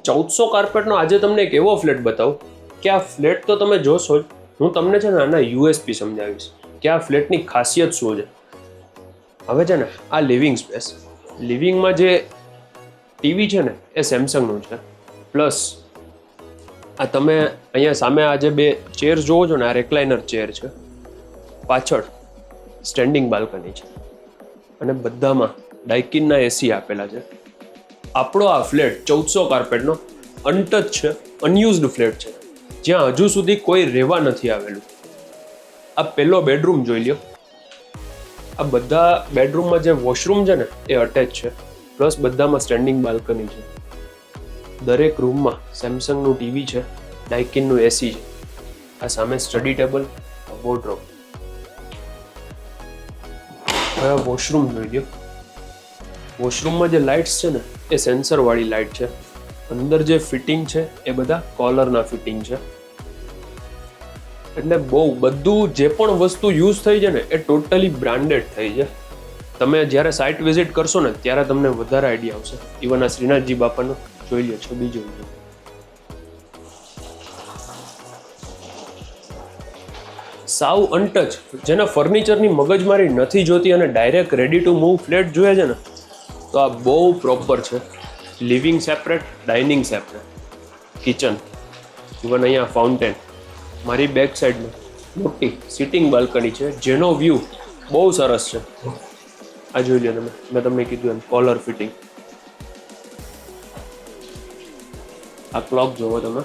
1400 કાર્પેટનો આજે તમને એક એવો ફ્લેટ બતાવું કે આ ફ્લેટ તો તમે જોશો જ. હું તમને છે ને આના યુએસપી સમજાવીશ કે આ ફ્લેટની ખાસિયત શું છે. હવે છે ને આ લિવિંગ સ્પેસ, લિવિંગમાં જે ટીવી છે ને એ સેમસંગનું છે. પ્લસ આ તમે અહીંયા સામે આ જે બે ચેર જોવો છો ને, આ રેક્લાઇનર ચેર છે. પાછળ સ્ટેન્ડિંગ બાલ્કની છે અને બધામાં ડાઇકિનના એસી આપેલા છે. આપણો આ ફ્લેટ 1400 કાર્પેટનો અનટચ છે, અનયુઝડ ફ્લેટ છે, જ્યાં હજુ સુધી કોઈ રહેવા નથી આવેલું. આ પહેલો બેડરૂમ જોઈ લ્યો. આ બધા બેડરૂમમાં જે વોશરૂમ છે ને એ અટેચ છે. પ્લસ બધામાં સ્ટેન્ડિંગ બાલ્કની છે. દરેક રૂમમાં સેમસંગનું ટીવી છે, ડાઇકિનનું એસી છે. આ સામે સ્ટડી ટેબલ, વોર્ડરોબ. હવે વોશરૂમ જોઈ લ્યો. વોશરૂમમાં જે લાઇટ્સ છે ને એ સેન્સરવાળી લાઇટ છે. અંદર જે ફિટિંગ છે એ બધા કોલરના ફિટિંગ છે. એટલે બધું જે પણ વસ્તુ યુઝ થઈ છે ને એ ટોટલી બ્રાન્ડેડ થઈ છે. તમે જ્યારે સાઇટ વિઝિટ કરશો ને ત્યારે તમને વધારે આઈડિયા આવશે. ઇવન આ શ્રીનાથજી બાપાનો જોઈ લો, છબી જોઈ લો. સાવ અનટચ, જેના ફર્નિચરની મગજમારી નથી જોતી અને direct ready to move flat જોઈએ છે ને, તો આ બહુ પ્રોપર છે. Living separate, dining separate, kitchen, even અહીંયા ફાઉન્ટેન. મારી બેક સાઈડમાં મોટી સિટિંગ બાલ્કની છે જેનો વ્યૂ બહુ સરસ છે. આ જોઈ લો તમે, મેં તમને કીધું એમ કોલર ફિટિંગ. આ ક્લોક જોવો તમે,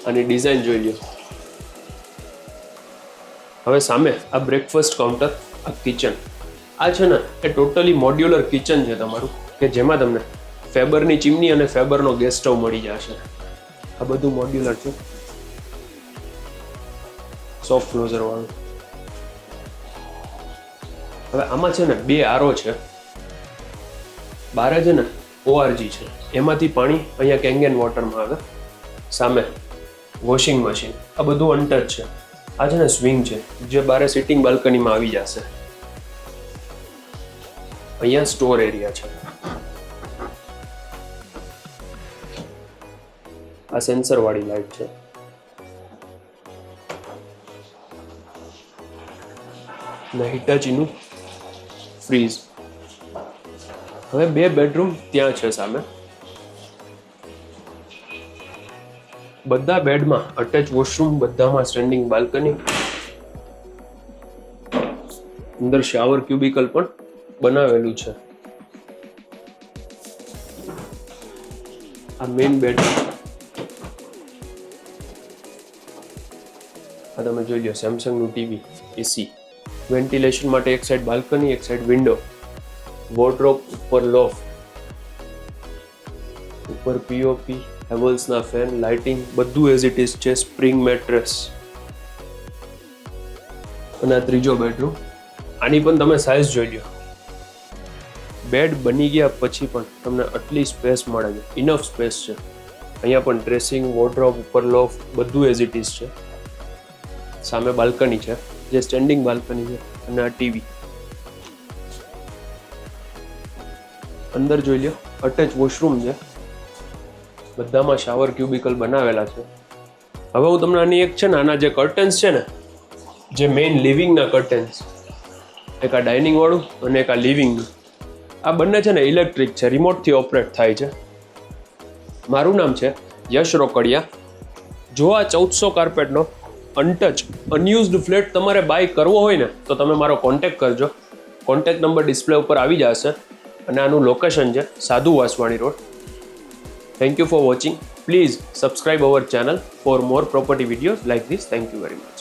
આની ડિઝાઇન જોઈ લો. હવે સામે આ બ્રેકફાસ્ટ કાઉન્ટર, આ કિચન. આ છે ને એ ટોટલી મોડ્યુલર કિચન છે તમારું, કે જેમાં તમને ફેબરની ચીમની અને ફેબરનો ગેસ સ્ટવ મળી જશે. આ બધું મોડ્યુલર છે, સોફ્ટ ક્લોઝર વાળું. હવે આમાં છે ને બે આરો છે. બારે છે ને ઓઆરજી છે, એમાંથી પાણી અહીંયા કેંગેન વોટરમાં આવે. સામે વોશિંગ મશીન. આ બધું અનટચ છે. આ છે ને સ્વિંગ છે જે બારે સિટિંગ બાલ્કનીમાં આવી જશે. અહીંયા સ્ટોર એરિયા છે. આ સેન્સર વાળી લાઇટ છે. ને હિટાચીનું ફ્રીઝ. હવે બે બેડરૂમ ત્યાં છે સામે. બધા બેડમાં અટેચ વોશરૂમ, બધામાં સ્ટેન્ડિંગ બાલ્કની. અંદર શાવર ક્યુબિકલ પણ બનાવેલું છે. આ મેઇન બેડરૂમ. આ તમે જોઈ લો, સેમસંગનું ટીવી, એસી. વેન્ટિલેશન માટે એક સાઈડ બાલ્કની, એક સાઈડ વિન્ડો. વોર્ડરોબ, ઉપર લોફ, ઉપર પીઓપી, હેવલ્સના ફેન, લાઇટિંગ બધું એઝ ઇટ ઇઝ છે. Spring mattress. અને આ ત્રીજો બેડરૂમ. આની પણ તમે સાઇઝ જોઈ લો. બેડ બની ગયા પછી પણ તમને આટલી સ્પેસ મળે છે, ઇનફ સ્પેસ છે. અહીંયા પણ ડ્રેસિંગ, વોર્ડરોબ, ઉપર લોફ બધું એઝ ઇટ ઇઝ છે. સામે બાલ્કની છે જે સ્ટેન્ડિંગ બાલ્કની છે. અને આ ટીવી. અંદર જોઈ લો, અટેચ વોશરૂમ છે. બધામાં શાવર ક્યુબિકલ બનાવેલા છે. હવે હું તમને આની એક છે ને, આના જે કર્ટન્સ છે ને, જે મેઇન લિવિંગના કર્ટન્સ, એક આ ડાઇનિંગ વાળું અને એક આ લિવિંગનું. આ બંને છે ને ઇલેક્ટ્રિક છે, રિમોટથી ઓપરેટ થાય છે. મારું નામ છે યશ રોકડિયા. જો આ 1400 કાર્પેટનો અનટચ અનયુઝડ ફ્લેટ તમારે બાય કરવો હોય ને તો તમે મારો કોન્ટેક્ટ કરજો. કોન્ટેક્ટ નંબર ડિસ્પ્લે ઉપર આવી જશે. અને આનું લોકેશન છે સાધુ Vaswani road. Thank you for watching. Please subscribe our channel for more property videos like this. Thank you very much.